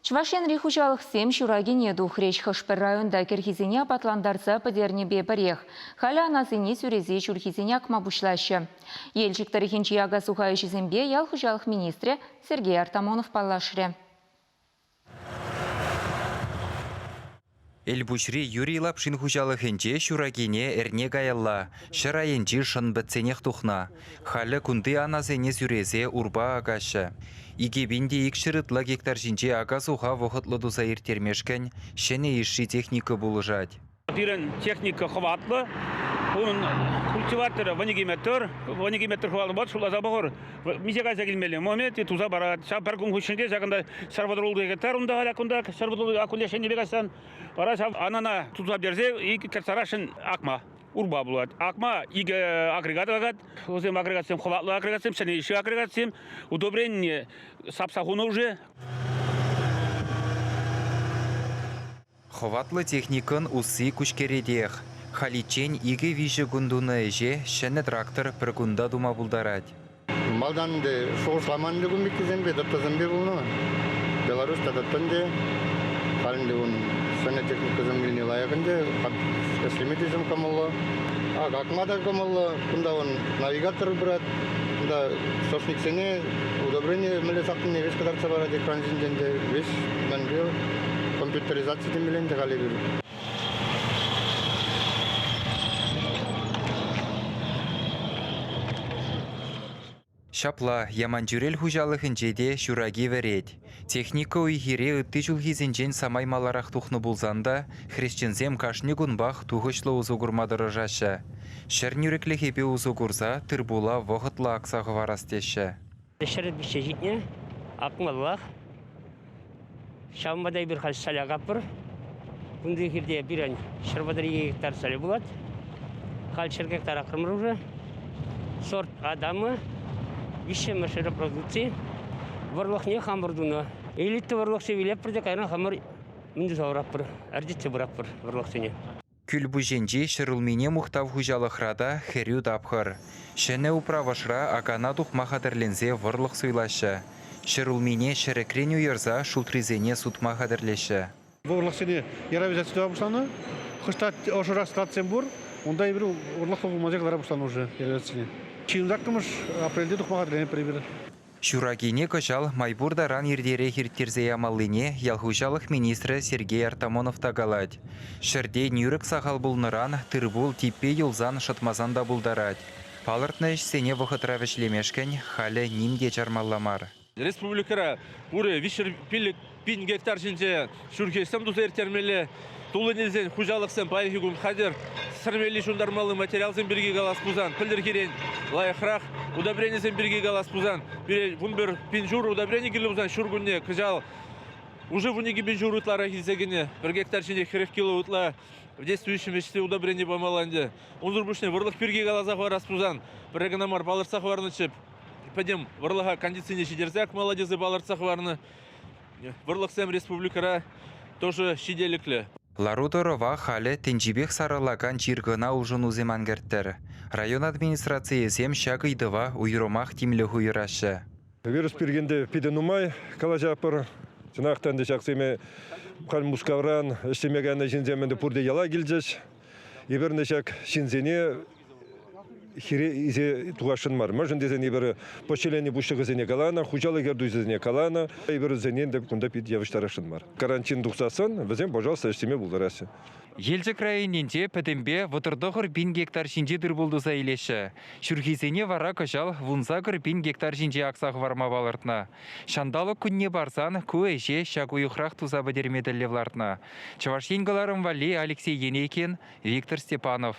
ЧУВАШИЯн рихучалық сем шурагине духреч хышпыр районда керхизине патландарца падернебе бірех. Халя анасыне сүрезе чурхизине акма бушлашы. Елчик тарихинчи яга сухайшизембе ял хужалық министре Сергей Артамонов паллашыре. Эльбушри Юрий Лапшин хужалыхынче шурагине эрне гаялла. Шырайынчи шынбытсенех тухна. Халя кунды анасыне сүрезе урба агашы. Иге бинде икшырытла гектар жинче ага суха вохытлы дуза иртермешкен, шене иши техника булыжать. Тирен техника хватлы. Он культиватор ванигиметр хвалы бат, шула забагыр. Мисегайса келмелі момент, туза барат. Шапар күн хүшінге жақында сарвадрулды гектар, онда халякында сарвадрулды акунде шене бегасан. Бара анана туза берзе, и керсарашын акма. Урба булат. Акма иге агрегат агат, озем агрегатсем хватлы агрегатсем, шене иши агрегатсем, удобрение сапсахуна уже. Хватлы техникын усы күшкередех. Халичен иге виші гундуны эже, шәні трактор бір гунда дума булдарать. Малданды соғышламанды күмбеккізембе, даттазымбе болны. Беларуста даттанды, қалынды он сәне техникізім келіне лайығынды, әслеметізім камалла. Акмада камалла, күнда он навигатор брат, күнда сошник сене, удобрение мілі сақтын веш кадарца барад, экран жінденде веш мәнбе компьютеризация демеленде қалы беру. Шапла яманчурел хужалыхынчеде шураги верет. Техника уйхире ытты чулхизенчен самаймаларах тухны булзанда, хрещензем кашни гунбах тухышлы узугурмадыры жашы. Шер нюрлӗхӗпе узугурза тырбула вохытла аксағы варастешы. Шерет біші житне, акмаллах. Шамбадай бір қал салягапыр. Күнді хирде бірін шырбадар гектар салі болады. Қал шыр гектар ақырмыр уже. Сорт адамы. Вище машина репродукции, варлох не хамбурдуна. Элитті варлох севилеп бірде қайран хамыр мінді заураппыр, әрдетті бұраппыр варлох сене. Күл бұженже шырылмине мұқтав хужалықрада херю дапхыр. Шәне управашра агана тухма қадырлензе варлық суйлашы. Шырылмине шәрекрен уйырза шултризене сутма қадырлешы. Варлық сене еравизация бұшланы, қышта ошыра стациям бұр, онда бір варлық мазеклара бұшланы уже еравизация. Чиндактымыш апрельде тухмаға ділені прибірі. Шурагине кышал майбурдаран ердере хирттерзе ямаллине ялхужалық министрі Сергей Артамонов тагалать. Шырде нюрік сағал бұлныран тырбул типпе юлзан шатмазанда бұлдарать. Палыртны сене вұхытравешлемешкен халі нимде жармалламар. Республикара бұры вишір пин гектар жинже шүркестім дұза ертермелі тулынезен хужалықсен пайхигун қадыр сырмелі шундармалы материалзен бірге галас бұзан, пілдір керен лайықрақ удобренезен бірге галас бұзан, бұн бір пинжур удобрене келі бұзан шүргінне күжал уже вунеге пинжур ұтлара кезегіне бір гектар жинде 40 кило ұтла в действующем веществе удобрене бамаланде. Онзыр бұшне вұрлық бірге галазақ варас бұзан, бір егінамар балырсақ варны чіп, пәдем вұрлыға кондиционе шидерзак молодезі балырсақ варны, вұрлықсем республикара тоже шиделіклі. Ларудорова халі тенжибек сарылаган жиргына ұжын уземангерттер. Район администрации зем шағыйдыва уйромақ тимлі хуйырашы. Вирус пергенде пиденумай калажапыр. Жынақтанды жақсыме қал мускавран істемегені жинземенді пұрды яла келжеш. Ебірні жақ шинзене хире изе туғашын мар. Можын дезен ебірі почелені бұшығы зене калана, хужалы керду зене калана, ебірі зенен деп күнда пид явыштарашын мар. Карантин дұқсасын, бізен, пожалуйста, істеме бұлдарасы. Елжік районенде пәдембе вұтырдығыр 1000 гектар жинже дыр болдуза елеші. Шүргезене вара кыжал вунзағыр 1000 гектар жинже ақсағы варма балыртна. Шандалы күнне барсан көйже шагуйықрақ туза бәдермеділі влартна. ЧУВАШИЯн Вали Алексей Енейкин, Виктор Степанов.